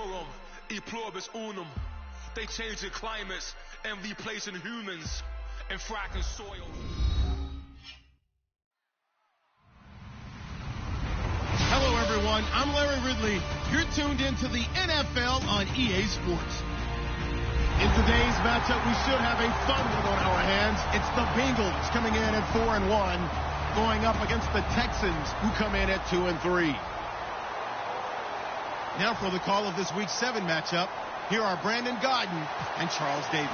Naturorum, e pluribus unum. They changing climates and replacing humans and fracking soil. Hello, everyone. I'm Larry Ridley. You're tuned into the NFL on EA Sports. In today's matchup, we should have a fun one on our hands. It's the Bengals coming in at 4-1, going up against the Texans, who come in at 2-3. Now for the call of this Week 7 matchup, here are Brandon Godden and Charles Davis.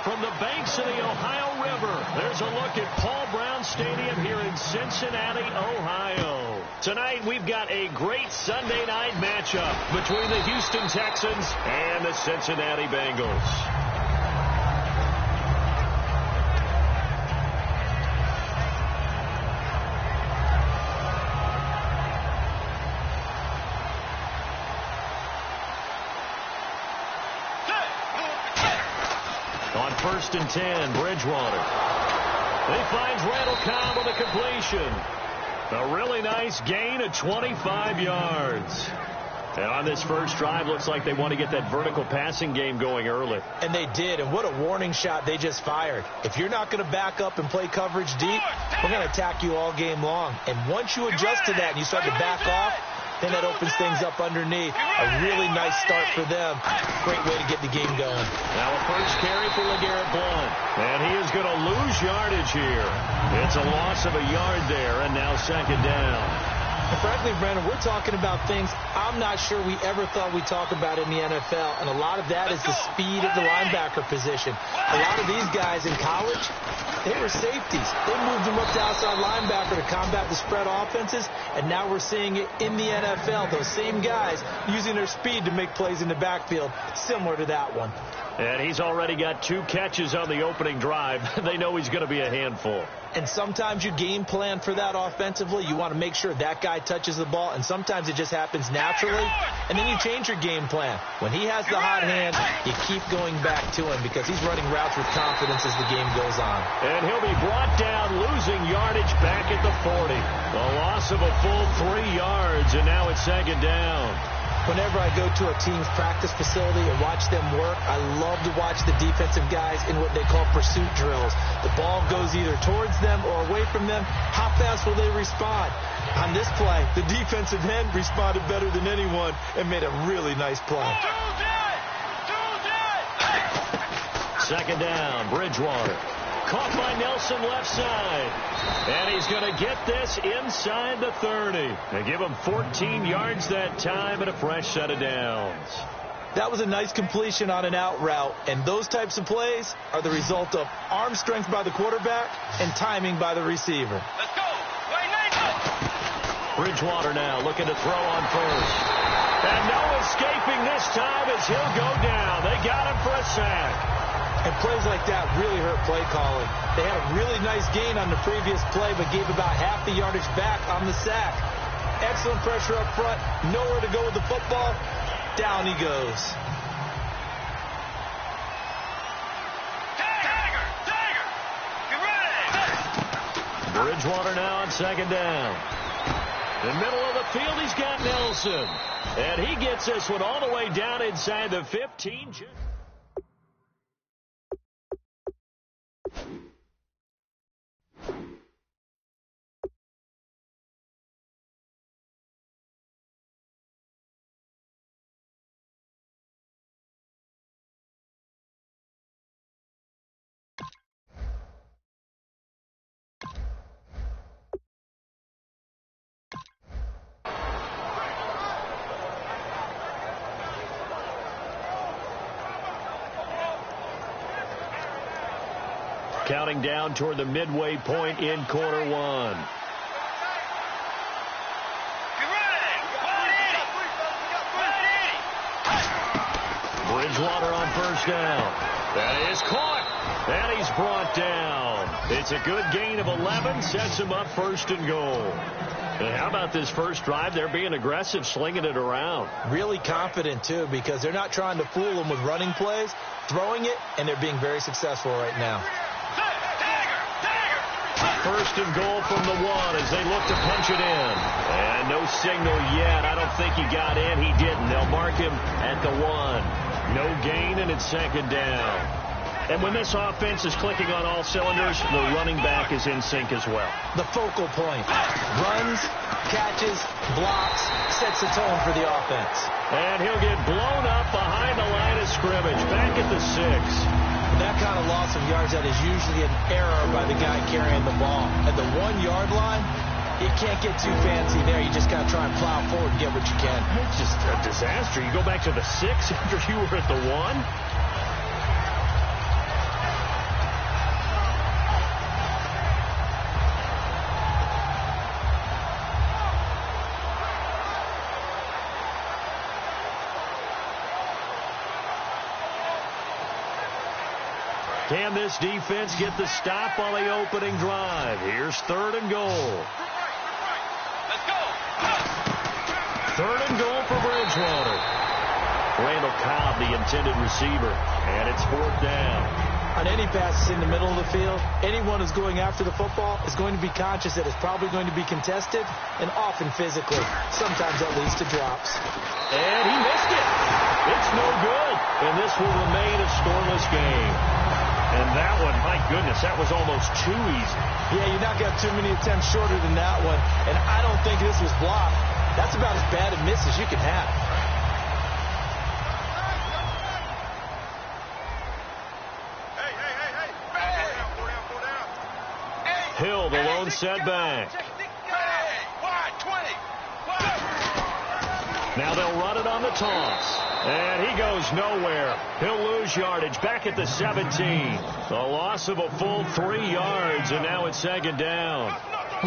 From the banks of the Ohio River, there's a look at Paul Brown Stadium here in Cincinnati, Ohio. Tonight, we've got a great Sunday night matchup between the Houston Texans and the Cincinnati Bengals. On 1st and 10, Bridgewater. He finds Randall Cobb with a completion. A really nice gain of 25 yards. And on this first drive, looks like they want to get that vertical passing game going early. And they did, and what a warning shot they just fired. If you're not going to back up and play coverage deep, we're going to attack you all game long. And once you adjust to that and you start to back off, then that opens things up underneath. A really nice start for them. Great way to get the game going. Now a first carry for LeGarrette Blount. And he is going to lose yardage here. It's a loss of a yard there, and now second down. Frankly, Brandon, we're talking about things I'm not sure we ever thought we'd talk about in the NFL, and a lot of that is the speed of the linebacker position. A lot of these guys in college, they were safeties. They moved them up to outside linebacker to combat the spread offenses, and now we're seeing it in the NFL. Those same guys using their speed to make plays in the backfield, similar to that one. And he's already got 2 catches on the opening drive. They know he's going to be a handful. And sometimes you game plan for that offensively. You want to make sure that guy touches the ball, and sometimes it just happens naturally, and then you change your game plan. When he has the hot hand, you keep going back to him because he's running routes with confidence as the game goes on. And he'll be brought down, losing yardage back at the 40. A loss of a full 3 yards, and now it's second down. Whenever I go to a team's practice facility and watch them work, I love to watch the defensive guys in what they call pursuit drills. The ball goes either towards them or away from them. How fast will they respond? On this play, the defensive end responded better than anyone and made a really nice play. Second down, Bridgewater. Caught by Nelson left side. And he's going to get this inside the 30. They give him 14 yards that time and a fresh set of downs. That was a nice completion on an out route, and those types of plays are the result of arm strength by the quarterback and timing by the receiver. Let's go. Bridgewater now looking to throw on first. And no escaping this time as he'll go down. They got him for a sack. And plays like that really hurt play calling. They had a really nice gain on the previous play, but gave about half the yardage back on the sack. Excellent pressure up front. Nowhere to go with the football. Down he goes. Tiger! Get ready! Bridgewater now on second down. In the middle of the field, he's got Nelson. And he gets this one all the way down inside the 15. Counting down toward the midway point in quarter one. Bridgewater on first down. That is caught. And he's brought down. It's a good gain of 11. Sets him up first and goal. And how about this first drive? They're being aggressive, slinging it around. Really confident, too, because they're not trying to fool them with running plays, throwing it, and they're being very successful right now. First and goal from the 1 as they look to punch it in. And no signal yet. I don't think he got in. He didn't. They'll mark him at the 1. No gain, and it's second down. And when this offense is clicking on all cylinders, the running back is in sync as well. The focal point. Runs, catches, blocks, sets the tone for the offense. And he'll get blown up behind the line of scrimmage, back at the 6. That kind of loss of yards, that is usually an error by the guy carrying the ball. At the 1-yard line, you can't get too fancy there. You just got to try and plow forward and get what you can. It's just a disaster. You go back to the 6 after you were at the 1. Can this defense get the stop on the opening drive? Here's 3rd and goal. Let's go. 3rd and goal for Bridgewater. Randall Cobb, the intended receiver. And it's 4th down. On any passes in the middle of the field, anyone who's going after the football is going to be conscious that it's probably going to be contested and often physically. Sometimes that leads to drops. And he missed it. It's no good. And this will remain a scoreless game. And that one, my goodness, that was almost too easy. Yeah, you're not going to have too many attempts shorter than that one. And I don't think this was blocked. That's about as bad a miss as you can have. Hey. Hill, the lone setback. Now they'll run it on the toss. And he goes nowhere. He'll lose yardage back at the 17. A loss of a full 3 yards, and now it's 2nd down.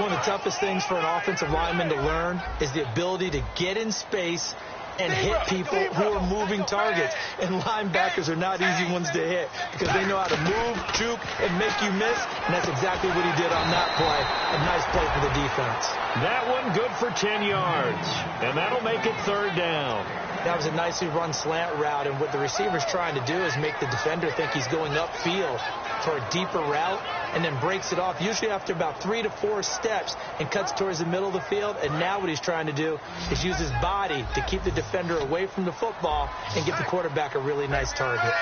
One of the toughest things for an offensive lineman to learn is the ability to get in space and hit people who are moving targets. And linebackers are not easy ones to hit because they know how to move, juke, and make you miss. And that's exactly what he did on that play. A nice play for the defense. That one good for 10 yards. And that'll make it 3rd down. That was a nicely run slant route, and what the receiver's trying to do is make the defender think he's going upfield for a deeper route and then breaks it off, usually after about 3 to 4 steps, and cuts towards the middle of the field. And now what he's trying to do is use his body to keep the defender away from the football and give the quarterback a really nice target.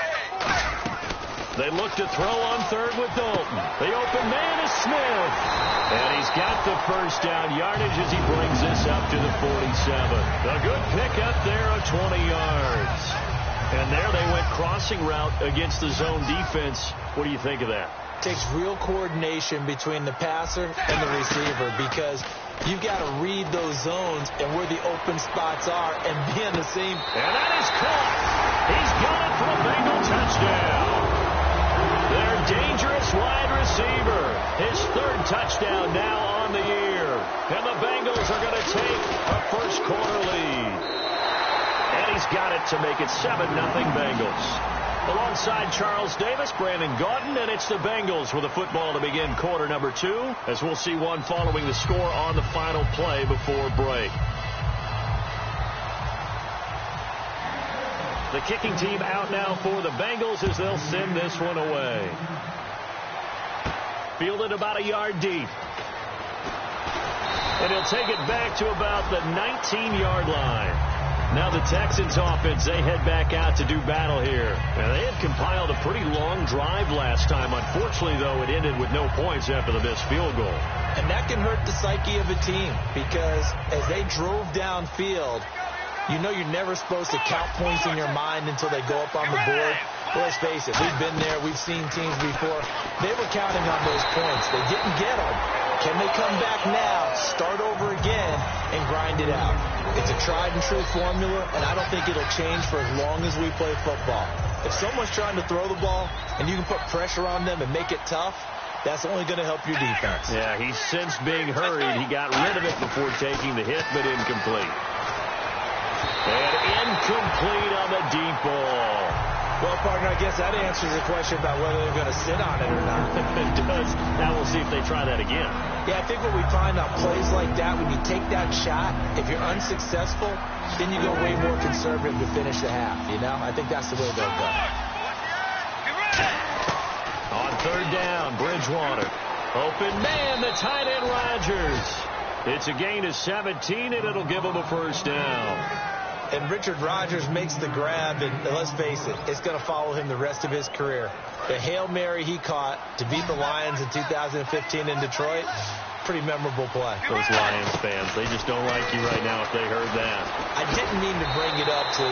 They look to throw on 3rd with Dalton. The open man is Smith. And he's got the first down yardage as he brings this up to the 47. A good pickup there of 20 yards. And there they went crossing route against the zone defense. What do you think of that? It takes real coordination between the passer and the receiver because you've got to read those zones and where the open spots are and be on the same. And that is caught. He's got it for a Bengal touchdown. Their dangerous wide receiver. His 3rd touchdown now on the year. And the Bengals are going to take a first-quarter lead. And he's got it to make it 7-0 Bengals. Alongside Charles Davis, Brandon Gaudin, and it's the Bengals with the football to begin quarter number 2, as we'll see one following the score on the final play before break. The kicking team out now for the Bengals as they'll send this one away. Fielded about a yard deep. And he'll take it back to about the 19-yard line. Now the Texans offense, they head back out to do battle here. And they had compiled a pretty long drive last time. Unfortunately, though, it ended with no points after the missed field goal. And that can hurt the psyche of a team because as they drove downfield, you know you're never supposed to count points in your mind until they go up on the board. Well, let's face it, we've been there. We've seen teams before. They were counting on those points. They didn't get them. Can they come back now, start over again, and grind it out? It's a tried-and-true formula, and I don't think it'll change for as long as we play football. If someone's trying to throw the ball and you can put pressure on them and make it tough, that's only going to help your defense. Yeah, he's since being hurried. He got rid of it before taking the hit, but incomplete. And incomplete on the deep ball. Well, partner, I guess that answers the question about whether they're going to sit on it or not. It does. Now we'll see if they try that again. Yeah, I think what we find on plays like that, when you take that shot, if you're unsuccessful, then you go way more conservative to finish the half, you know? I think that's the way they'll go. On 3rd down, Bridgewater. Open man, the tight end Rodgers. It's a gain of 17, and it'll give him a first down. And Richard Rodgers makes the grab, and let's face it, it's going to follow him the rest of his career. The Hail Mary he caught to beat the Lions in 2015 in Detroit, pretty memorable play. Those Lions fans, they just don't like you right now if they heard that. I didn't mean to bring it up to,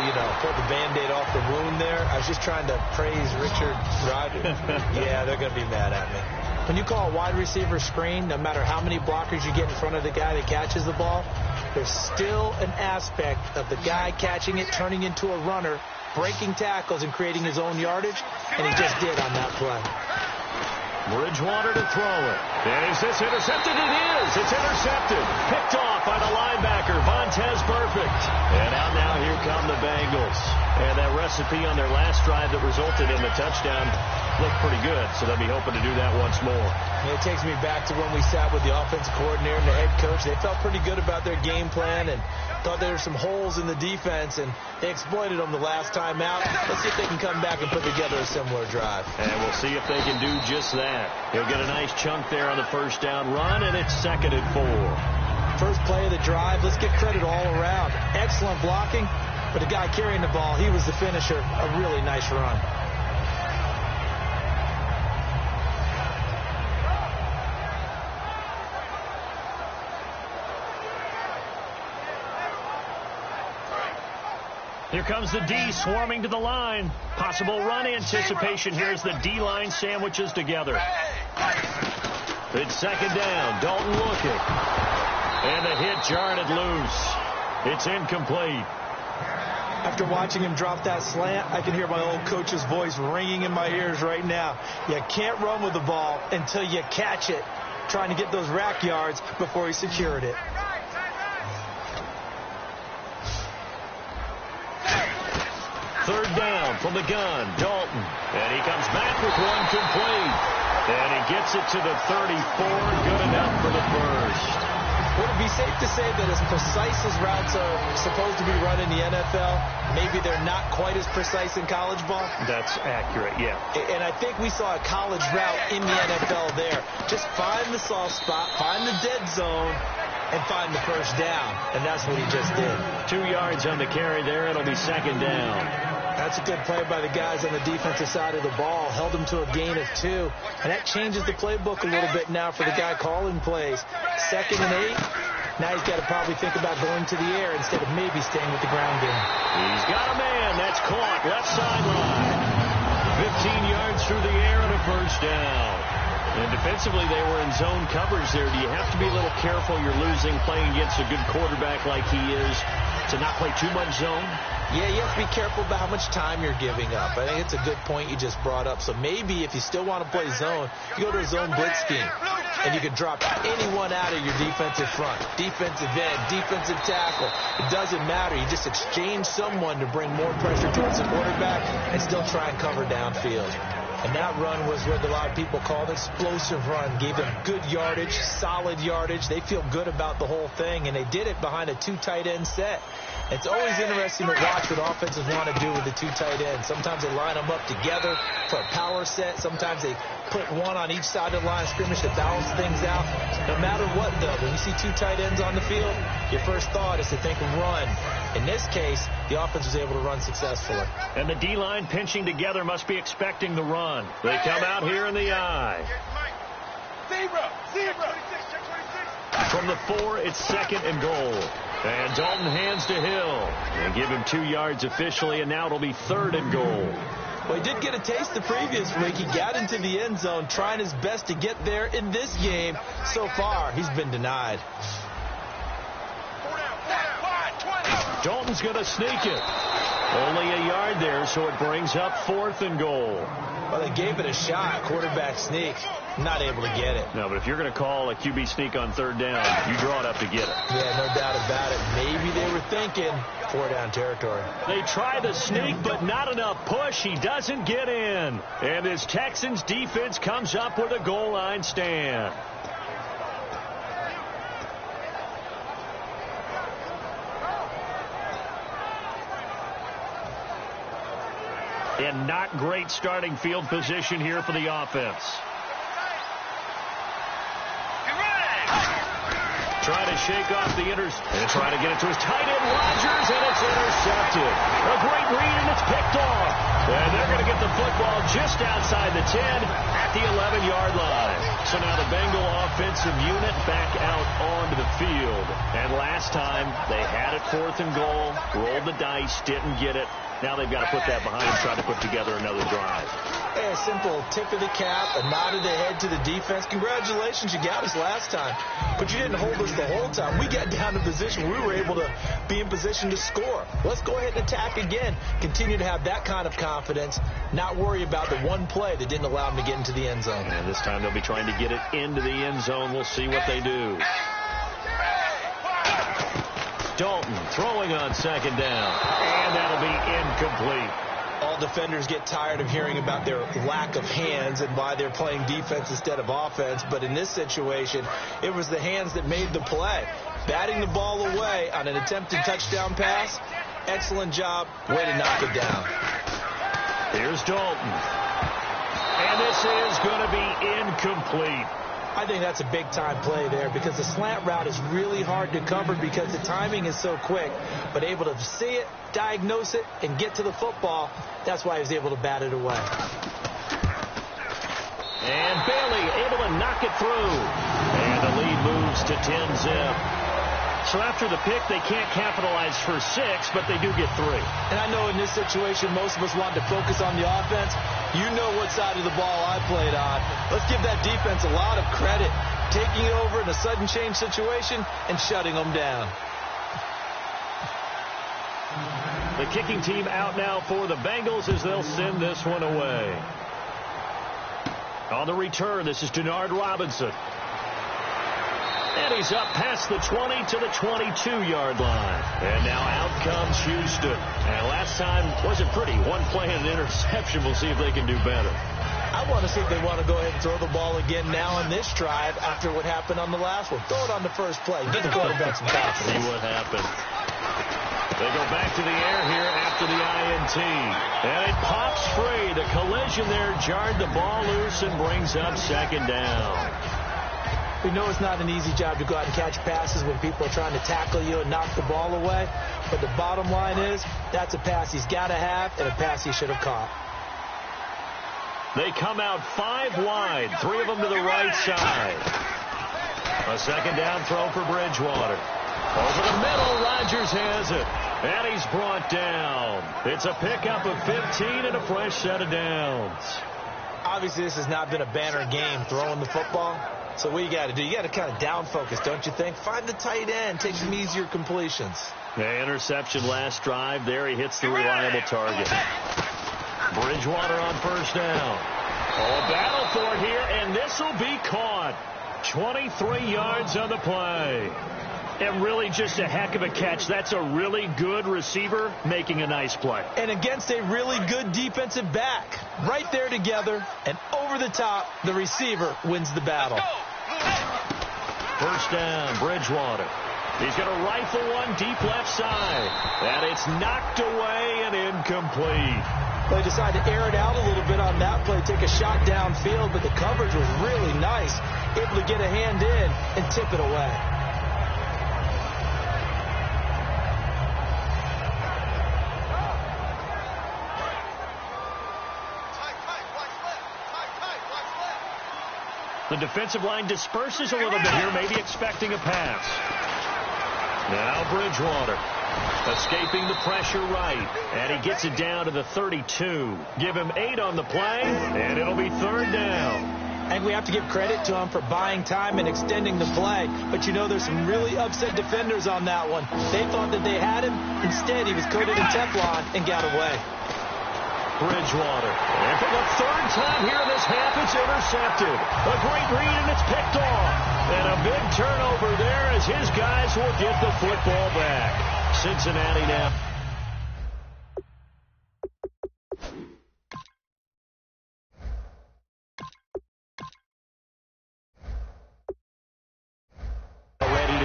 pull the Band-Aid off the wound there. I was just trying to praise Richard Rodgers. Yeah, they're going to be mad at me. When you call a wide receiver screen, no matter how many blockers you get in front of the guy that catches the ball, there's still an aspect of the guy catching it, turning into a runner, breaking tackles, and creating his own yardage, and he just did on that play. Bridgewater to throw it. And is this intercepted? It is. It's intercepted. Picked off by the linebacker, Vontaze Burfict. And out now, here come the Bengals. And that recipe on their last drive that resulted in the touchdown looked pretty good, so they'll be hoping to do that once more. And it takes me back to when we sat with the offensive coordinator and the head coach. They felt pretty good about their game plan and thought there were some holes in the defense, and they exploited them the last time out. Let's see if they can come back and put together a similar drive. And we'll see if they can do just that. He'll get a nice chunk there on the first down run, and it's 2nd and 4. First play of the drive, let's get credit all around. Excellent blocking, but the guy carrying the ball, he was the finisher. A really nice run. Here comes the D swarming to the line. Possible run anticipation here as the D-line sandwiches together. It's 2nd down. Dalton looking. And the hit jarred it loose. It's incomplete. After watching him drop that slant, I can hear my old coach's voice ringing in my ears right now. You can't run with the ball until you catch it. Trying to get those rack yards before he secured it. Third down from the gun, Dalton. And he comes back with one complete. And he gets it to the 34. Good enough for the first. Would it be safe to say that as precise as routes are supposed to be run in the NFL, maybe they're not quite as precise in college ball? That's accurate, yeah. And I think we saw a college route in the NFL there. Just find the soft spot, find the dead zone, and find the first down. And that's what he just did. 2 yards on the carry there. It'll be 2nd down. That's a good play by the guys on the defensive side of the ball. Held him to a gain of 2. And that changes the playbook a little bit now for the guy calling plays. 2nd and 8. Now he's got to probably think about going to the air instead of maybe staying with the ground game. He's got a man. That's caught. Left sideline. 15 yards through the air and a first down. And defensively, they were in zone coverage there. Do you have to be a little careful? You're losing playing against a good quarterback like he is to not play too much zone? Yeah, you have to be careful about how much time you're giving up. I think it's a good point you just brought up. So maybe if you still want to play zone, you go to a zone blitz scheme. And you can drop anyone out of your defensive front. Defensive end, defensive tackle. It doesn't matter. You just exchange someone to bring more pressure towards the quarterback and still try and cover downfield. And that run was what a lot of people called an explosive run. Gave them good yardage, solid yardage. They feel good about the whole thing, and they did it behind a 2 tight end set. It's always interesting to watch what offenses want to do with the 2 tight ends. Sometimes they line them up together for a power set. Sometimes they put one on each side of the line of scrimmage to balance things out. No matter what, though, when you see 2 tight ends on the field, your first thought is to think run. In this case, the offense was able to run successfully. And the D-line pinching together must be expecting the run. They come out here in the eye. From the 4, it's 2nd and goal. And Dalton hands to Hill. And give him 2 yards officially, and now it'll be 3rd and goal. Well, he did get a taste the previous week. He got into the end zone, trying his best to get there in this game. So far, he's been denied. Dalton's going to sneak it. Only a yard there, so it brings up 4th and goal. Well, they gave it a shot, quarterback sneak. Not able to get it. No, but if you're going to call a QB sneak on 3rd down, you draw it up to get it. Yeah, no doubt about it. Maybe they were thinking 4-down territory. They try the sneak, but not enough push. He doesn't get in. And this Texans defense comes up with a goal line stand. And not great starting field position here for the offense. shake off the and try to get it to his tight end, Rodgers, and it's intercepted. A great read, and it's picked off. And they're going to get the football just outside the 10 at the 11-yard line. So now the Bengal offensive unit back out onto the field. And last time, they had it 4th and goal, rolled the dice, didn't get it. Now they've got to put that behind them, try to put together another drive. A simple tip of the cap, a nod of the head to the defense. Congratulations, you got us last time. But you didn't hold us the whole time. We got down to position. We were able to be in position to score. Let's go ahead and attack again. Continue to have that kind of confidence. Not worry about the one play that didn't allow them to get into the end zone. And this time they'll be trying to get it into the end zone. We'll see what they do. Dalton throwing on 2nd down. And that'll be incomplete. All defenders get tired of hearing about their lack of hands and why they're playing defense instead of offense. But in this situation, it was the hands that made the play. Batting the ball away on an attempted touchdown pass. Excellent job. Way to knock it down. Here's Dalton. And this is going to be incomplete. I think that's a big-time play there because the slant route is really hard to cover because the timing is so quick. But able to see it, diagnose it, and get to the football, that's why he was able to bat it away. And Bailey able to knock it through. And the lead moves to 10-zip. So after the pick, they can't capitalize for 6, but they do get 3. And I know in this situation, most of us want to focus on the offense. You know what side of the ball I played on. Let's give that defense a lot of credit, taking over in a sudden change situation and shutting them down. The kicking team out now for the Bengals as they'll send this one away. On the return, this is Denard Robinson. And he's up past the 20 to the 22-yard line. And now out comes Houston. And last time wasn't pretty. One play and an interception. We'll see if they can do better. I want to see if they want to go ahead and throw the ball again now in this drive after what happened on the last one. Throw it on the first play. Get the quarterback some confidence. See what happens. They go back to the air here after the INT. And it pops free. The collision there jarred the ball loose and brings up 2nd down. We know it's not an easy job to go out and catch passes when people are trying to tackle you and knock the ball away. But the bottom line is that's a pass he's got to have and a pass he should have caught. They come out 5 wide, 3 of them to the right side. A 2nd down throw for Bridgewater. Over the middle, Rodgers has it. And he's brought down. It's a pickup of 15 and a fresh set of downs. Obviously, this has not been a banner game throwing the football. So what you got to do, you got to kind of down focus, don't you think? Find the tight end, take some easier completions. The interception last drive. There he hits the reliable target. Bridgewater on 1st down. Oh, battle for it here, and this will be caught. 23 yards on the play. And really just a heck of a catch. That's a really good receiver making a nice play. And against a really good defensive back. Right there together, and over the top, the receiver wins the battle. 1st down, Bridgewater. He's going to rifle one deep left side. And it's knocked away and incomplete. They decided to air it out a little bit on that play, take a shot downfield, but the coverage was really nice. Able to get a hand in and tip it away. The defensive line disperses a little bit here, maybe expecting a pass. Now Bridgewater escaping the pressure right, and he gets it down to the 32. Give him 8 on the play, and it'll be 3rd down. And we have to give credit to him for buying time and extending the play. But you know there's some really upset defenders on that one. They thought that they had him. Instead, he was coated in Teflon and got away. Bridgewater. And for the 3rd time here this half, it's intercepted. A great read, and it's picked off. And a big turnover there as his guys will get the football back. Cincinnati now.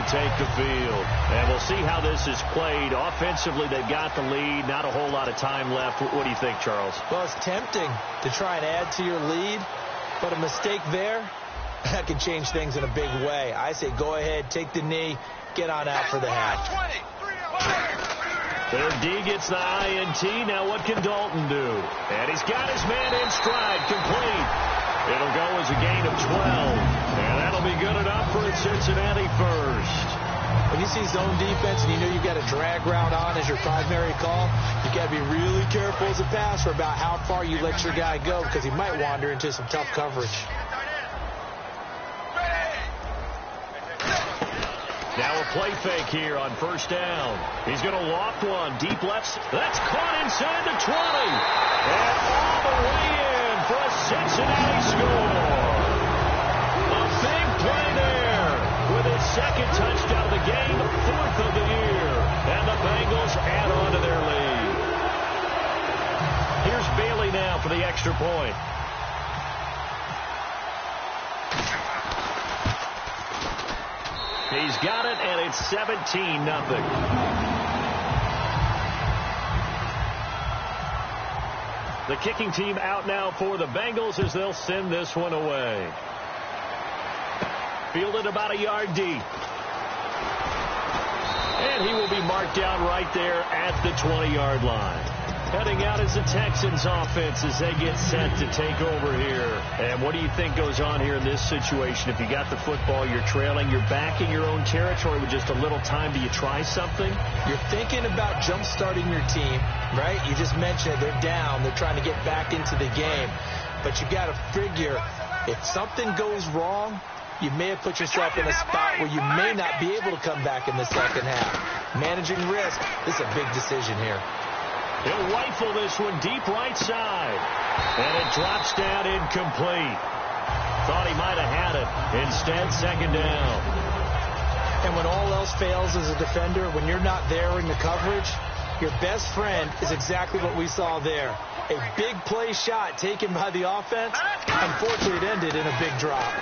Take the field. And we'll see how this is played. Offensively, they've got the lead. Not a whole lot of time left. What do you think, Charles? Well, it's tempting to try and add to your lead, but a mistake there that can change things in a big way. I say go ahead, take the knee, get on out for the half. Their D gets the INT. Now what can Dalton do? And he's got his man in stride, complete. It'll go as a gain of 12. And that'll be good enough for a Cincinnati first. When you see zone defense and you know you've got a drag route on as your primary call, you got to be really careful as a passer about how far you let your guy go because he might wander into some tough coverage. Now a play fake here on first down. He's going to loft one. Deep left. That's caught inside the 20. And all the way in for a Cincinnati score. A big play there with his second touchdown of the game, fourth of the year. And the Bengals add on to their lead. Here's Bailey now for the extra point. He's got it, and it's 17-0. The kicking team out now for the Bengals as they'll send this one away. Fielded about a yard deep. And he will be marked down right there at the 20-yard line. Heading out is the Texans offense as they get set to take over here. And what do you think goes on here in this situation? If you got the football, you're trailing, you're back in your own territory with just a little time. Do you try something? You're thinking about jump-starting your team, right? You just mentioned it. They're down. They're trying to get back into the game. But you got to figure if something goes wrong, you may have put yourself in a spot where you may not be able to come back in the second half. Managing risk, this is a big decision here. He'll rifle this one deep right side. And it drops down incomplete. Thought he might have had it. Instead, second down. And when all else fails as a defender, when you're not there in the coverage, your best friend is exactly what we saw there. A big play shot taken by the offense. Unfortunately, it ended in a big drop.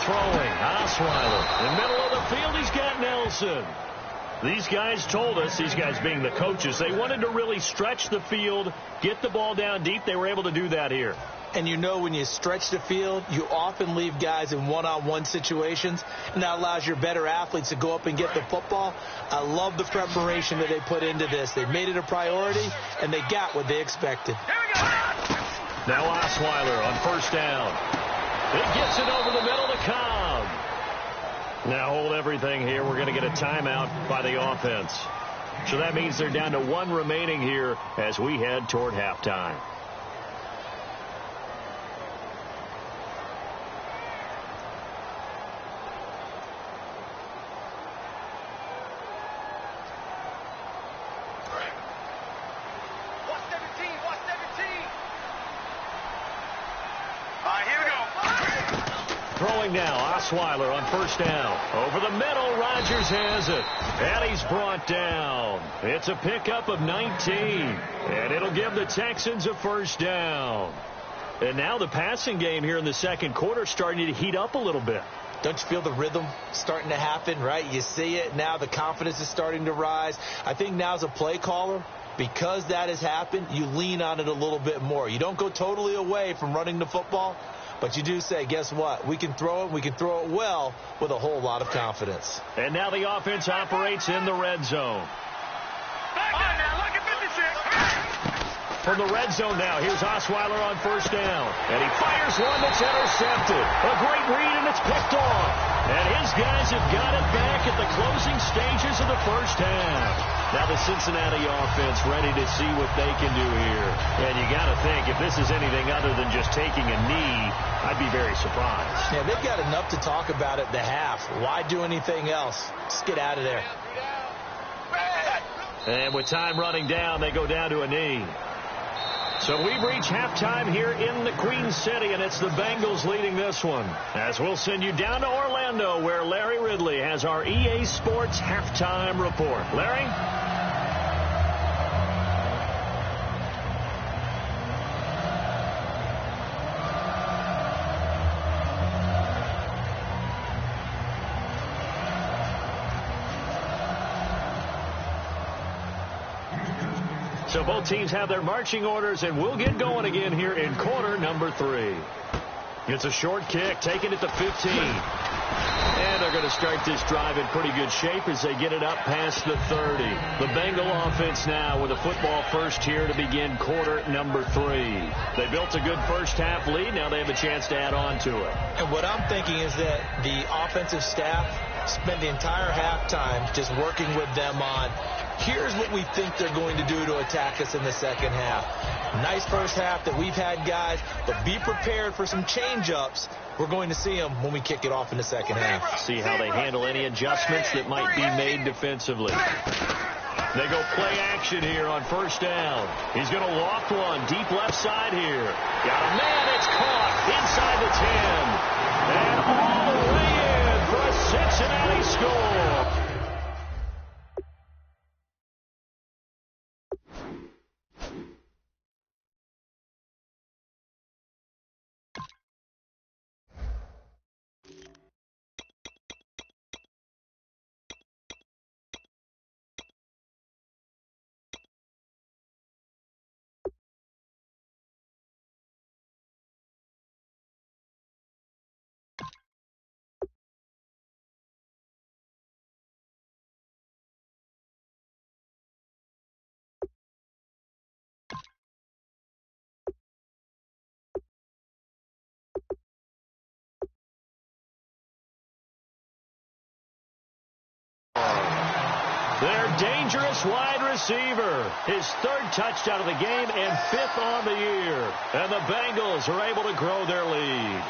Throwing, Osweiler. In the middle of the field, he's got Nelson. These guys told us, these guys being the coaches, they wanted to really stretch the field, get the ball down deep. They were able to do that here. And you know when you stretch the field, you often leave guys in one-on-one situations, and that allows your better athletes to go up and get the football. I love the preparation that they put into this. They made it a priority, and they got what they expected. Now Osweiler on first down. He gets it over the middle to Cobb. Now hold everything here. We're going to get a timeout by the offense. So that means they're down to one remaining here as we head toward halftime. Throwing now, Osweiler on first down. Over the middle, Rodgers has it. And he's brought down. It's a pickup of 19. And it'll give the Texans a first down. And now the passing game here in the second quarter starting to heat up a little bit. Don't you feel the rhythm starting to happen, right? You see it now. The confidence is starting to rise. I think now as a play caller, because that has happened, you lean on it a little bit more. You don't go totally away from running the football, but you do say, guess what? We can throw it. We can throw it well with a whole lot of confidence. And now the offense operates in the red zone. From the red zone now, here's Osweiler on first down. And he fires one that's intercepted. A great read, and it's picked off. And his guys have got it back at the closing stages of the first half. Now the Cincinnati offense ready to see what they can do here. And you got to think, if this is anything other than just taking a knee, I'd be very surprised. Yeah, they've got enough to talk about at the half. Why do anything else? Just get out of there. And with time running down, they go down to a knee. So we've reached halftime here in the Queen City, and it's the Bengals leading this one. As we'll send you down to Orlando, where Larry Ridley has our EA Sports halftime report. Larry? So both teams have their marching orders, and we'll get going again here in quarter number 3. It's a short kick, taking it to 15. And they're going to start this drive in pretty good shape as they get it up past the 30. The Bengal offense now with a football first here to begin quarter number 3. They built a good first half lead. Now they have a chance to add on to it. And what I'm thinking is that the offensive staff spent the entire halftime just working with them on, here's what we think they're going to do to attack us in the second half. Nice first half that we've had, guys, but be prepared for some change-ups. We're going to see them when we kick it off in the second half. See how they handle any adjustments that might be made defensively. They go play action here on first down. He's going to loft one deep left side here. Got a man, it's caught inside the 10. And all the way in for a Cincinnati score. Their dangerous wide receiver. His 3rd touchdown of the game and 5th on the year. And the Bengals are able to grow their lead.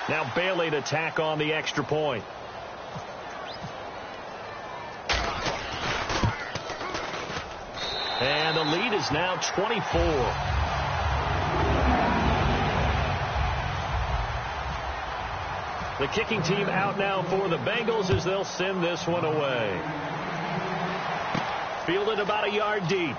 Now Bailey to tack on the extra point. And the lead is now 24. The kicking team out now for the Bengals as they'll send this one away. Fielded about a yard deep.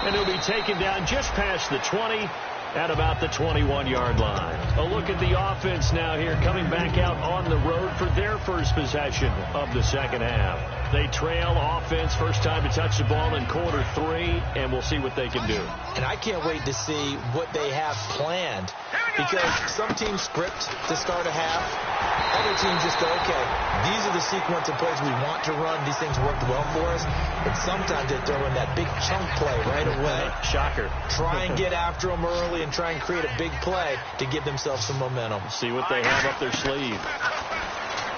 And he'll be taken down just past the 20 at about the 21-yard line. A look at the offense now here coming back out on the road for their first possession of the second half. They trail offense first time to touch the ball in quarter 3, and we'll see what they can do. And I can't wait to see what they have planned, because some teams script to start a half. Other teams just go, okay, these are the sequence of plays we want to run. These things worked well for us. But sometimes they throw in that big chunk play right away. Shocker. Try and get after them early and try and create a big play to give themselves some momentum. See what they have up their sleeve.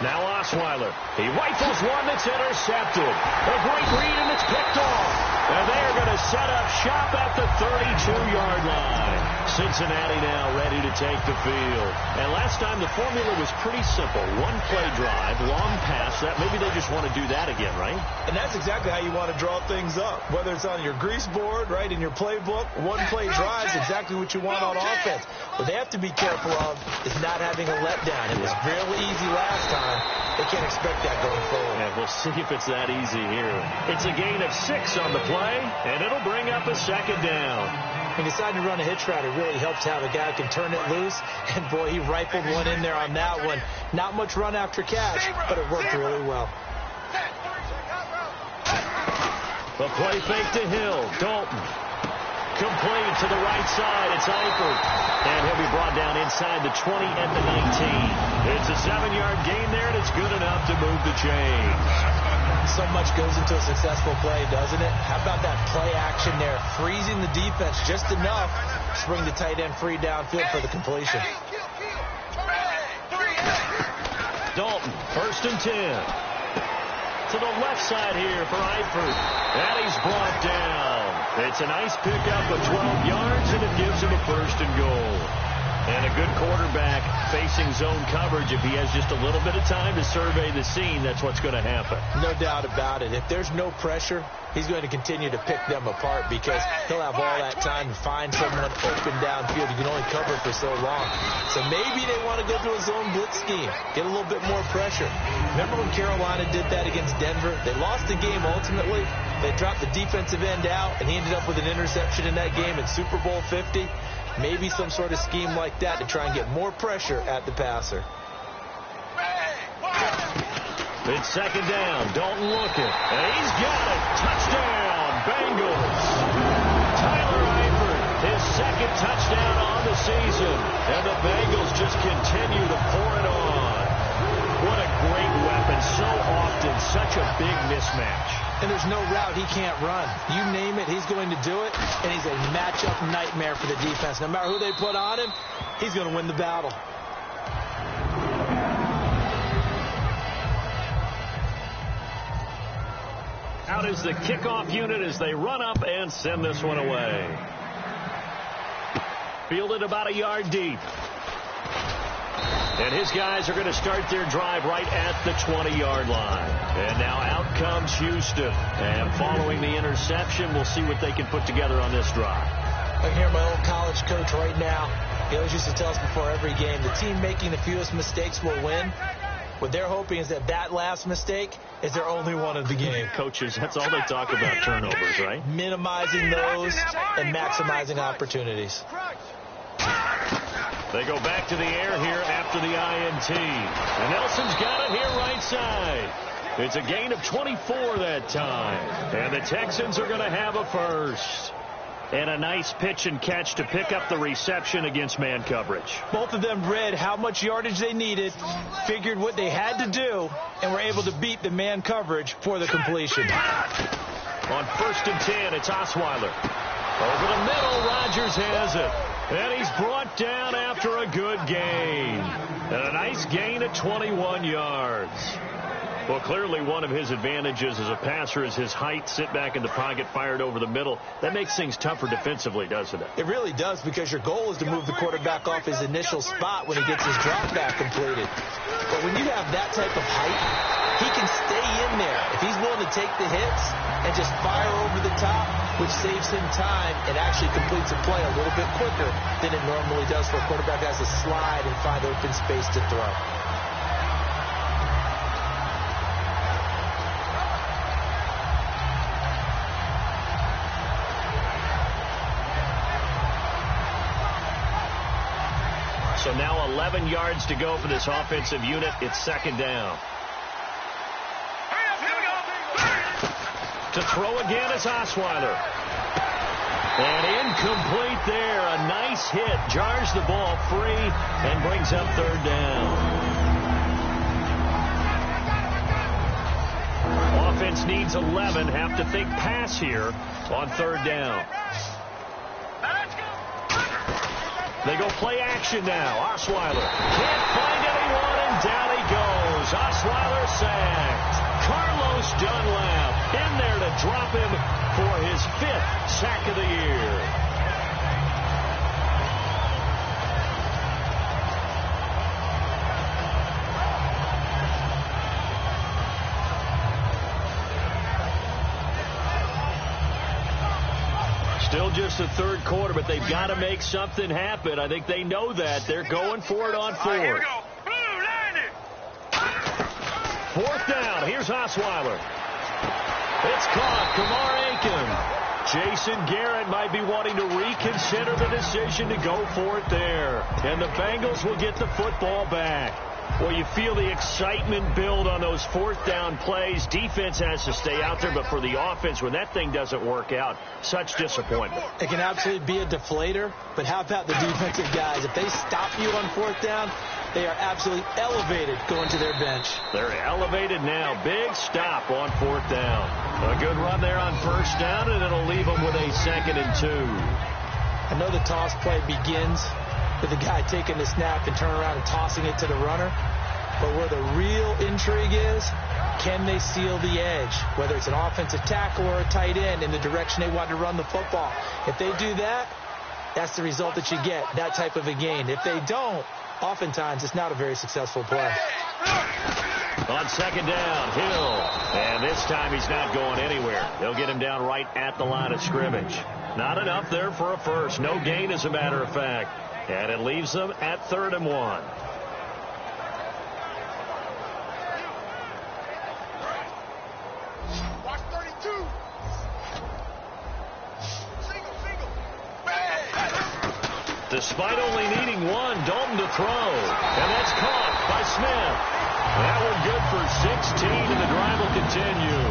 Now Osweiler. He rifles one that's intercepted. A great read, and it's picked off. And they're going to set up shop at the 32-yard line. Cincinnati now ready to take the field. And last time the formula was pretty simple. One play drive, long pass. That maybe they just want to do that again, right? And that's exactly how you want to draw things up. Whether it's on your grease board, right, in your playbook, one play drive is exactly what you want on offense. What they have to be careful of is not having a letdown. It was really easy last time. They can't expect that going forward. Yeah, we'll see if it's that easy here. It's a gain of 6 on the play, and it'll bring up a second down. He decided to run a hitch route. It really helps how the guy can turn it loose. And, boy, he rifled one in there on that one. Not much run after catch, but it worked really well. The play fake to Hill. Dalton. Complete to the right side. It's Eifert. And he'll be brought down inside the 20 and the 19. It's a 7-yard gain there, and it's good enough to move the chains. So much goes into a successful play, doesn't it? How about that play action there? Freezing the defense just enough to bring the tight end free downfield for the completion. Dalton, 1st and 10. To the left side here for Eifert. And he's brought down. It's a nice pickup of 12 yards, and it gives him a 1st and goal. And a good quarterback facing zone coverage. If he has just a little bit of time to survey the scene, that's what's going to happen. No doubt about it. If there's no pressure, he's going to continue to pick them apart because he'll have all that time to find someone open downfield. You can only cover for so long. So maybe they want to go to a zone blitz scheme, get a little bit more pressure. Remember when Carolina did that against Denver? They lost the game ultimately. They dropped the defensive end out, and he ended up with an interception in that game in Super Bowl 50. Maybe some sort of scheme like that to try and get more pressure at the passer. It's second down. Dalton looking. And he's got it. Touchdown, Bengals. Tyler Eifert, his second touchdown on the season. And the Bengals just continue to pour it on. What a great weapon. So often, such a big mismatch. And there's no route he can't run. You name it, he's going to do it. And he's a matchup nightmare for the defense. No matter who they put on him, he's going to win the battle. Out is the kickoff unit as they run up and send this one away. Fielded about a yard deep. And his guys are going to start their drive right at the 20-yard line. And now out comes Houston. And following the interception, we'll see what they can put together on this drive. I can hear my old college coach right now. He always used to tell us before every game, the team making the fewest mistakes will win. What they're hoping is that last mistake is their only one of the game. Coaches, that's all they talk about, turnovers, right? Minimizing those and maximizing opportunities. They go back to the air here after the INT. And Nelson's got it here right side. It's a gain of 24 that time. And the Texans are going to have a first. And a nice pitch and catch to pick up the reception against man coverage. Both of them read how much yardage they needed, figured what they had to do, and were able to beat the man coverage for the completion. On 1st and 10, it's Osweiler. Over the middle, Rodgers has it. And he's brought down after a good gain. And a nice gain of 21 yards. Well, clearly one of his advantages as a passer is his height. Sit back in the pocket, fired over the middle. That makes things tougher defensively, doesn't it? It really does, because your goal is to move the quarterback off his initial spot when he gets his drop back completed. But when you have that type of height, he can stay in there. If he's willing to take the hits and just fire over the top, which saves him time and actually completes a play a little bit quicker than it normally does for a quarterback that has to slide and find open space to throw. So now 11 yards to go for this offensive unit. It's second down. To throw again is Osweiler. And incomplete there. A nice hit. Jars the ball free and brings up third down. Offense needs 11. Have to think pass here on third down. They go play action now. Osweiler can't find anyone, and down he goes. Osweiler sacked. Carlos Dunlap in there to drop him for his 5th sack of the year. Still just the third quarter, but they've got to make something happen. I think they know that. They're going for it on 4th. Fourth down. Here's Osweiler. It's caught. Kamar Aiken. Jason Garrett might be wanting to reconsider the decision to go for it there. And the Bengals will get the football back. Well, you feel the excitement build on those 4th down plays. Defense has to stay out there, but for the offense, when that thing doesn't work out, such disappointment. It can absolutely be a deflator, but how about the defensive guys? If they stop you on 4th down, they are absolutely elevated going to their bench. They're elevated now. Big stop on 4th down. A good run there on 1st down, and it'll leave them with a 2nd and 2. I know the toss play begins with the guy taking the snap and turning around and tossing it to the runner. But where the real intrigue is, can they seal the edge? Whether it's an offensive tackle or a tight end in the direction they want to run the football. If they do that, that's the result that you get, that type of a gain. If they don't, oftentimes it's not a very successful play. On 2nd down, Hill. And this time he's not going anywhere. They'll get him down right at the line of scrimmage. Not enough there for a first. No gain, as a matter of fact. And it leaves them at 3rd and 1. To Despite only needing one, Dalton to throw. And that's caught by Smith. That one good for 16, and the drive will continue.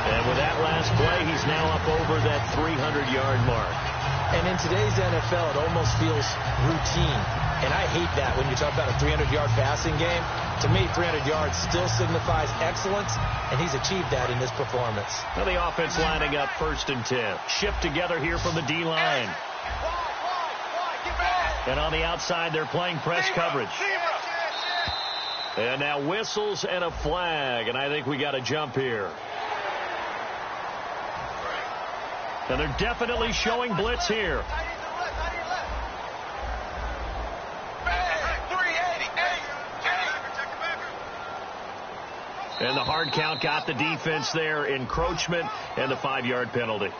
And with that last play, he's now up over that 300-yard mark. And in today's NFL, it almost feels routine. And I hate that when you talk about a 300-yard passing game. To me, 300 yards still signifies excellence, and he's achieved that in this performance. Now the offense lining up 1st and 10. Shift together here from the D-line. And on the outside, they're playing press coverage. And now whistles and a flag, and I think we got a jump here. And they're definitely showing blitz here. And the hard count got the defense there. Encroachment and the 5-yard penalty.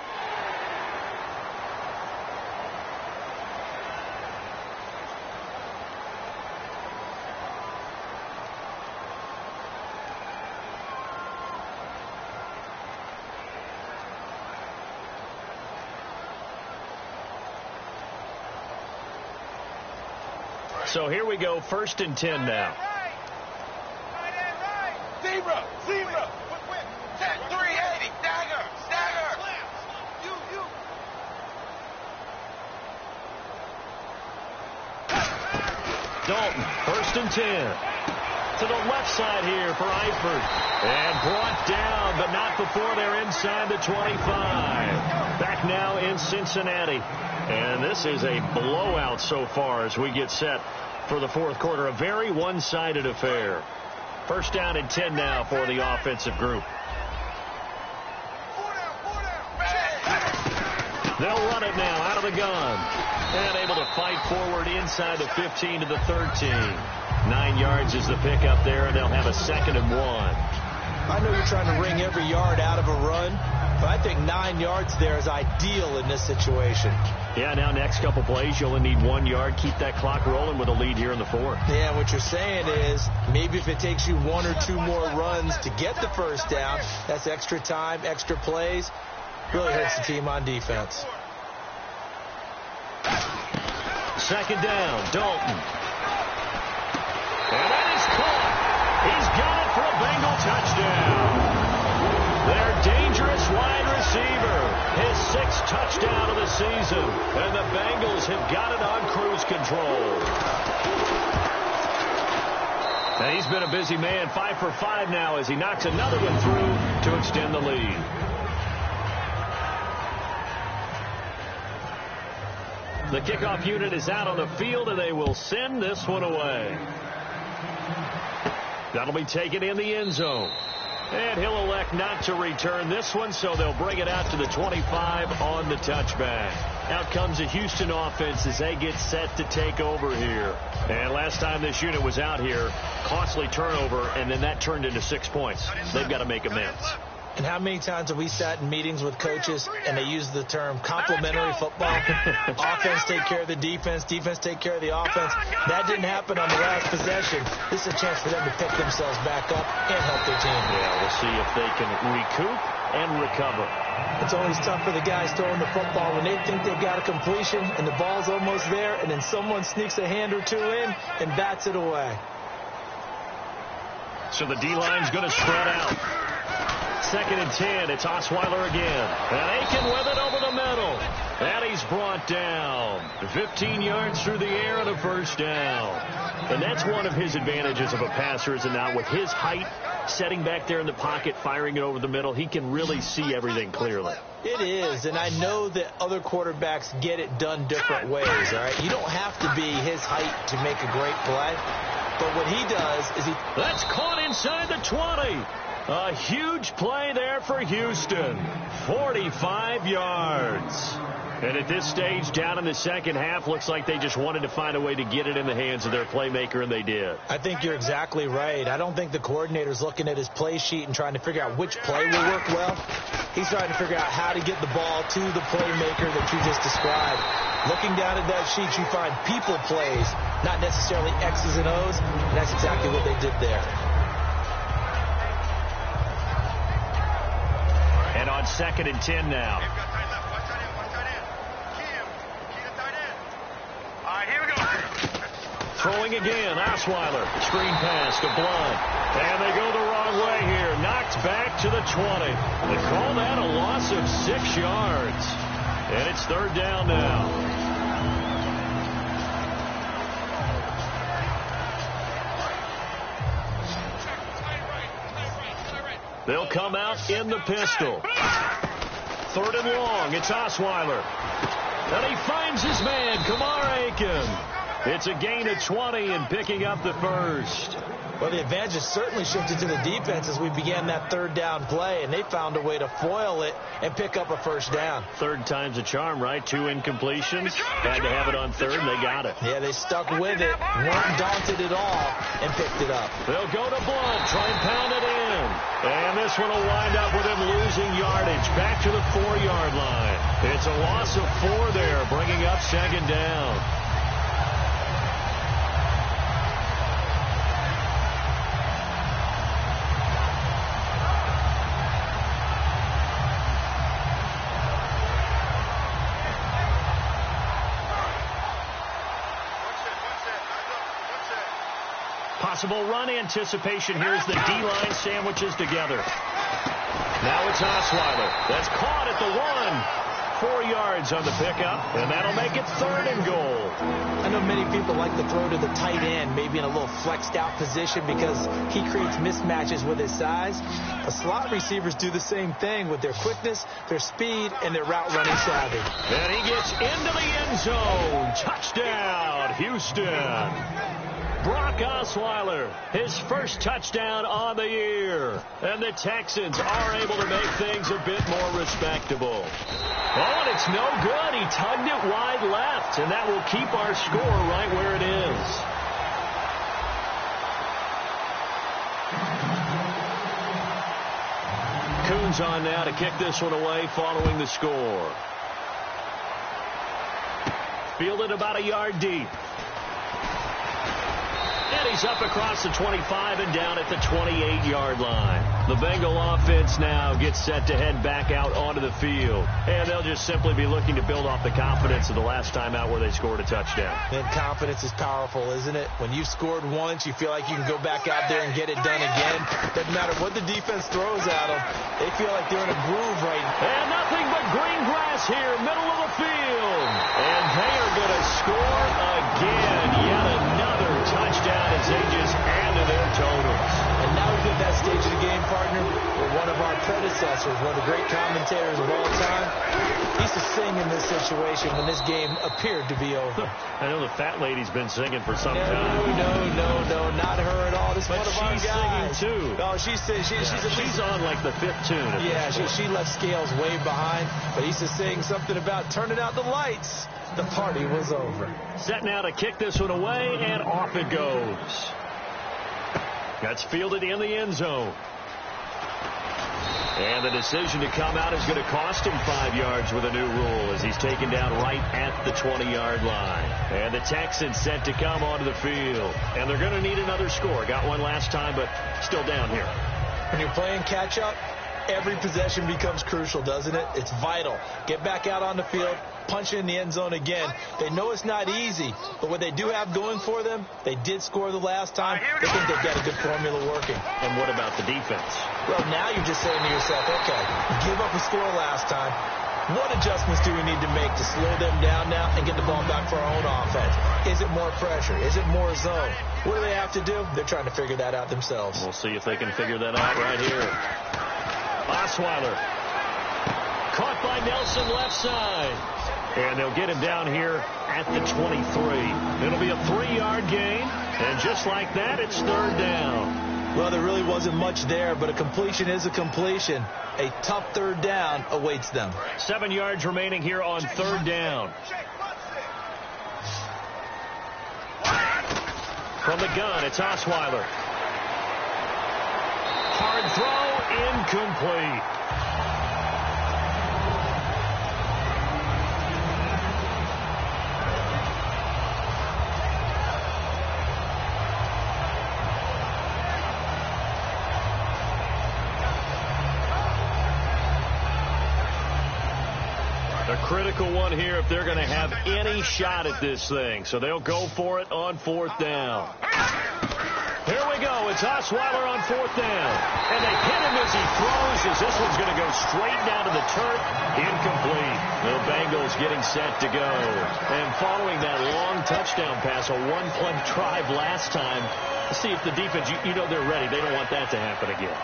So here we go, 1st and 10 now. Zebra! 380, stagger! Dalton, 1st and 10. To the left side here for Eifert. And brought down, but not before they're inside the 25. Back now in Cincinnati. And this is a blowout so far as we get set for the 4th quarter. A very one-sided affair. 1st down and 10 now for the offensive group. They'll run it now out of the gun. And able to fight forward inside the 15 to the 13. 9 yards is the pickup there, and they'll have a 2nd and 1. I know you're trying to wring every yard out of a run, but I think 9 yards there is ideal in this situation. Yeah, now next couple plays, you only need 1 yard. Keep that clock rolling with a lead here in the 4th. Yeah, what you're saying is maybe if it takes you 1 or 2 more runs to get the 1st down, that's extra time, extra plays. Really hurts the team on defense. 2nd down, Dalton. And that is caught. He's got it for a Bengal touchdown. Their dangerous wide receiver. His 6th touchdown of the season. And the Bengals have got it on cruise control. And he's been a busy man. 5 for 5 now as he knocks another one through to extend the lead. The kickoff unit is out on the field, and they will send this one away. That'll be taken in the end zone. And he'll elect not to return this one, so they'll bring it out to the 25 on the touchback. Out comes the Houston offense as they get set to take over here. And last time this unit was out here, costly turnover, and then that turned into 6 points. They've got to make amends. And how many times have we sat in meetings with coaches and they use the term complementary football? Offense take care of the defense, defense take care of the offense. That didn't happen on the last possession. This is a chance for them to pick themselves back up and help their team. Yeah, we'll see if they can recoup and recover. It's always tough for the guys throwing the football when they think they've got a completion and the ball's almost there, and then someone sneaks a hand or two in and bats it away. So the D-line's going to spread out. 2nd and 10. It's Osweiler again. And Aiken with it over the middle. And he's brought down. 15 yards through the air and a 1st down. And that's one of his advantages of a passer, is not with his height, setting back there in the pocket, firing it over the middle. He can really see everything clearly. It is, and I know that other quarterbacks get it done different ways, all right? You don't have to be his height to make a great play. But what he does is he... That's caught inside the 20. A huge play there for Houston. 45 yards. And at this stage, down in the second half, looks like they just wanted to find a way to get it in the hands of their playmaker, and they did. I think you're exactly right. I don't think the coordinator's looking at his play sheet and trying to figure out which play will work well. He's trying to figure out how to get the ball to the playmaker that you just described. Looking down at that sheet, you find people plays, not necessarily X's and O's, and that's exactly what they did there. And on 2nd and 10 now. All right, Throwing again, Osweiler. Screen pass to Blunt. And they go the wrong way here. Knocked back to the 20. They call that a loss of 6 yards. And it's third down now. They'll come out in the pistol. Third and long. It's Osweiler. And he finds his man, Kamar Aiken. It's a gain of 20 and picking up the first. Well, the advantage has certainly shifted to the defense as we began that third down play, and they found a way to foil it and pick up a first down. Third time's a charm, right? 2 incompletions. Had to have it on third, and they got it. Yeah, they stuck with it, weren't daunted at all, and picked it up. They'll go to Blunt, try and pound it in. And this one will wind up with him losing yardage back to the 4-yard line. It's a loss of 4 there, bringing up second down. Possible run anticipation here as the D-line sandwiches together. Now it's Osweiler. That's caught at the 1. 4 yards on the pickup, and that'll make it third and goal. I know many people like to throw to the tight end, maybe in a little flexed out position because he creates mismatches with his size. The slot receivers do the same thing with their quickness, their speed, and their route running savvy. And he gets into the end zone. Touchdown, Houston. Brock Osweiler, his first touchdown on the year. And the Texans are able to make things a bit more respectable. Oh, and it's no good. He tugged it wide left, and that will keep our score right where it is. Coons on now to kick this one away following the score. Fielded about a yard deep. And he's up across the 25 and down at the 28-yard line. The Bengal offense now gets set to head back out onto the field. And they'll just simply be looking to build off the confidence of the last time out where they scored a touchdown. And confidence is powerful, isn't it? When you've scored once, you feel like you can go back out there and get it done again. Doesn't matter what the defense throws at them. They feel like they're in a groove right now. And nothing but green grass here, middle of the field. And they are going to score again. Yet another touchdown as they just add to their totals. And now we've hit that stage of the game, partner, where one of our predecessors, one of the great commentators of all time, used to sing in this situation when this game appeared to be over. I know the fat lady's been singing for some time. No, not her at all. This is one of our guys. She's singing, too. No, she's on like the 5th tune. Yeah, she left Scales way behind, but he used to sing something about turning out the lights. The party was over. Set now to kick this one away, and off it goes. That's fielded in the end zone. And the decision to come out is going to cost him 5 yards with a new rule as he's taken down right at the 20-yard line. And the Texans set to come onto the field. And they're going to need another score. Got one last time, but still down here. When you're playing catch-up, every possession becomes crucial, doesn't it? It's vital. Get back out on the field, punch in the end zone again. They know it's not easy, but what they do have going for them, they did score the last time. They think they've got a good formula working. And what about the defense? Well, now you're just saying to yourself, okay, give up a score last time. What adjustments do we need to make to slow them down now and get the ball back for our own offense? Is it more pressure? Is it more zone? What do they have to do? They're trying to figure that out themselves. We'll see if they can figure that out right here. Osweiler. Caught by Nelson left side. And they'll get him down here at the 23. It'll be a 3-yard gain. And just like that, it's third down. Well, there really wasn't much there, but a completion is a completion. A tough third down awaits them. 7 yards remaining here on third down. From the gun, it's Osweiler. Hard throw, incomplete. A critical one here if they're going to have any shot at this thing. So they'll go for it on 4th down. Here we go. It's Osweiler on 4th down. And they hit him as he throws, as this one's going to go straight down to the turf. Incomplete. The Bengals getting set to go. And following that long touchdown pass, a one-play drive last time, see if the defense, you know they're ready. They don't want that to happen again.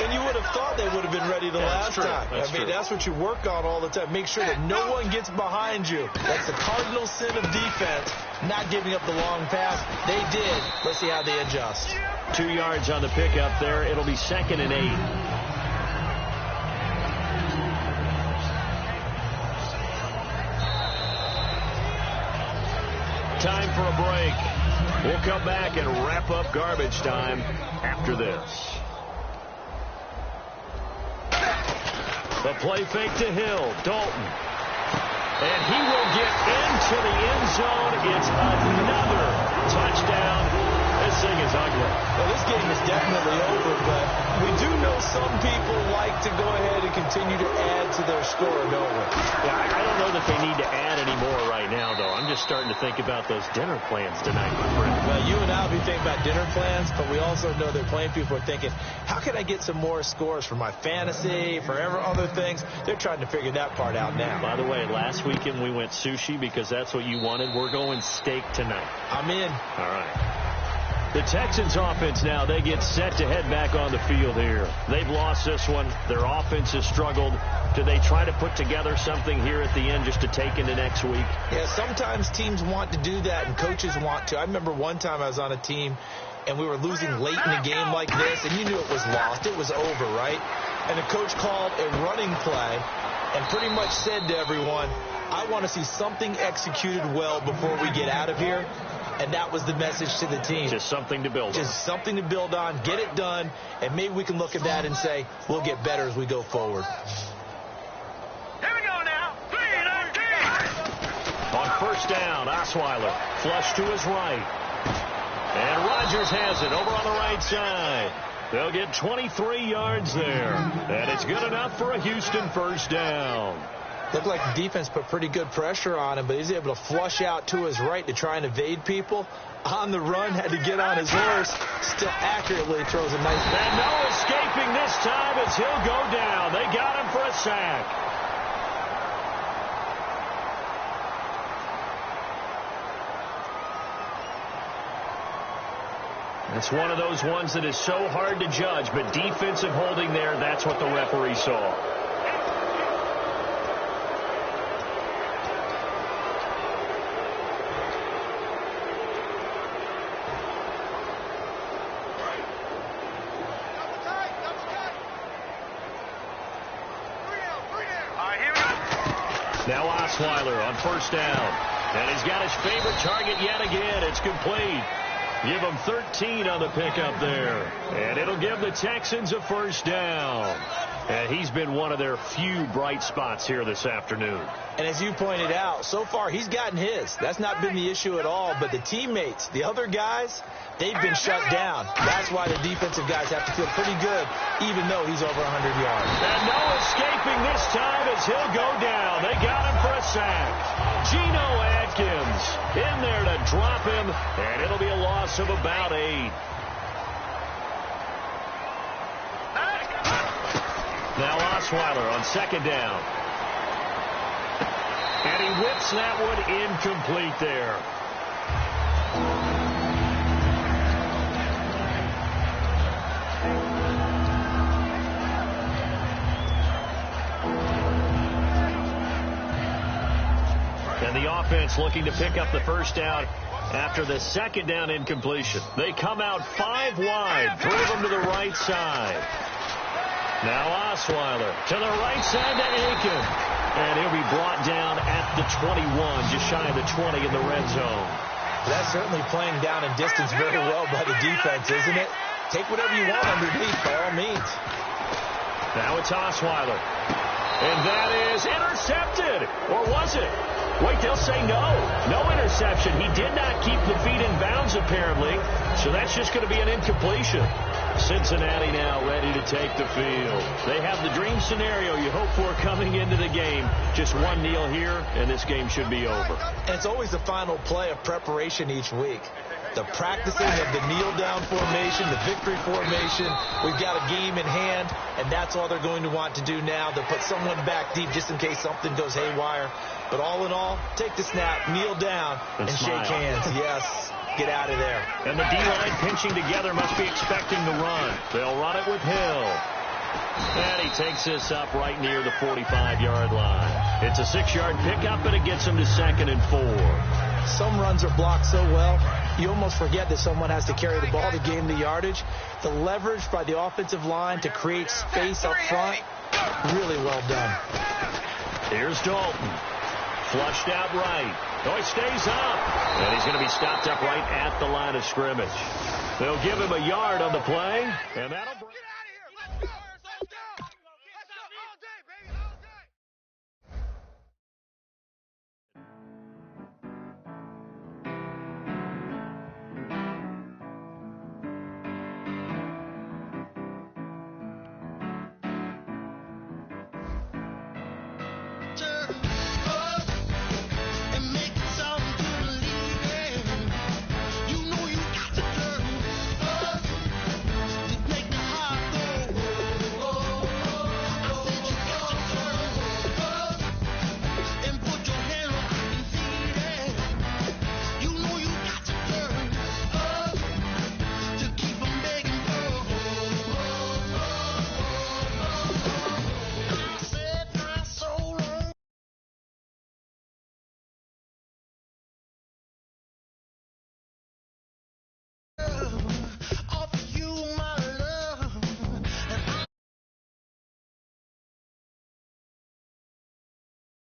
And you would have thought they would have been ready the last time. That's what you work on all the time. Make sure that no one gets behind you. That's the cardinal sin of defense, not giving up the long pass. They did. Let's see how they adjust. 2 yards on the pickup there. It'll be 2nd and 8. Time for a break. We'll come back and wrap up garbage time after this. The play fake to Hill. Dalton. And he will get into the end zone. It's another touchdown. This thing is ugly. Well, this game is definitely over, but we do know some people like to go ahead and continue to add to their score, don't we? Yeah, I don't know that they need to add any more right now, though. I'm just starting to think about those dinner plans tonight, my friend. Well, you and I will be thinking about dinner plans, but we also know that playing people are thinking, how can I get some more scores for my fantasy, for other things? They're trying to figure that part out now. By the way, last weekend we went sushi because that's what you wanted. We're going steak tonight. I'm in. All right. The Texans offense now, they get set to head back on the field here. They've lost this one. Their offense has struggled. Do they try to put together something here at the end just to take into next week? Yeah, sometimes teams want to do that and coaches want to. I remember one time I was on a team and we were losing late in a game like this, and you knew it was lost. It was over, right? And the coach called a running play and pretty much said to everyone, I want to see something executed well before we get out of here. And that was the message to the team. Just something to build on. Just something to build on, get it done, and maybe we can look at that and say, we'll get better as we go forward. Here we go now. 3, 13. On 1st down, Osweiler flush to his right. And Rodgers has it over on the right side. They'll get 23 yards there. And it's good enough for a Houston 1st down. Looked like the defense put pretty good pressure on him, but he's able to flush out to his right to try and evade people. On the run, had to get on his horse. Still accurately throws a nice... And no escaping this time as he'll go down. They got him for a sack. It's one of those ones that is so hard to judge, but defensive holding there, that's what the referee saw. Now Osweiler on 1st down. And he's got his favorite target yet again. It's complete. Give him 13 on the pickup there. And it'll give the Texans a 1st down. And he's been one of their few bright spots here this afternoon. And as you pointed out, so far he's gotten his. That's not been the issue at all. But the teammates, the other guys, they've been shut down. That's why the defensive guys have to feel pretty good, even though he's over 100 yards. And no escaping this time as he'll go down. They got him for a sack. Geno Atkins in there to drop him, and it'll be a loss of about 8. Now Osweiler on 2nd down. And he whips that one incomplete there. And the offense looking to pick up the 1st down after the 2nd down incompletion. They come out 5 wide, throw them to the right side. Now Osweiler to the right side to Aiken. And he'll be brought down at the 21, just shy of the 20 in the red zone. That's certainly playing down in distance very well by the defense, isn't it? Take whatever you want underneath, by all means. Now it's Osweiler. And that is intercepted. Or was it? Wait, they'll say no. No interception. He did not keep the feet in bounds, apparently. So that's just going to be an incompletion. Cincinnati now ready to take the field. They have the dream scenario you hope for coming into the game. Just one kneel here, and this game should be over. And it's always the final play of preparation each week. The practicing of the kneel-down formation, the victory formation. We've got a game in hand, and that's all they're going to want to do now. They'll put someone back deep just in case something goes haywire. But all in all, take the snap, kneel down, and shake hands. Yes, get out of there. And the D-line pinching together must be expecting the run. They'll run it with Hill. And he takes this up right near the 45-yard line. It's a 6-yard pickup, and it gets him to 2nd and 4. Some runs are blocked so well, you almost forget that someone has to carry the ball to gain the yardage. The leverage by the offensive line to create space up front, really well done. Here's Dalton. Flushed out right. Oh, he stays up. And he's going to be stopped up right at the line of scrimmage. They'll give him a yard on the play, and that'll bring...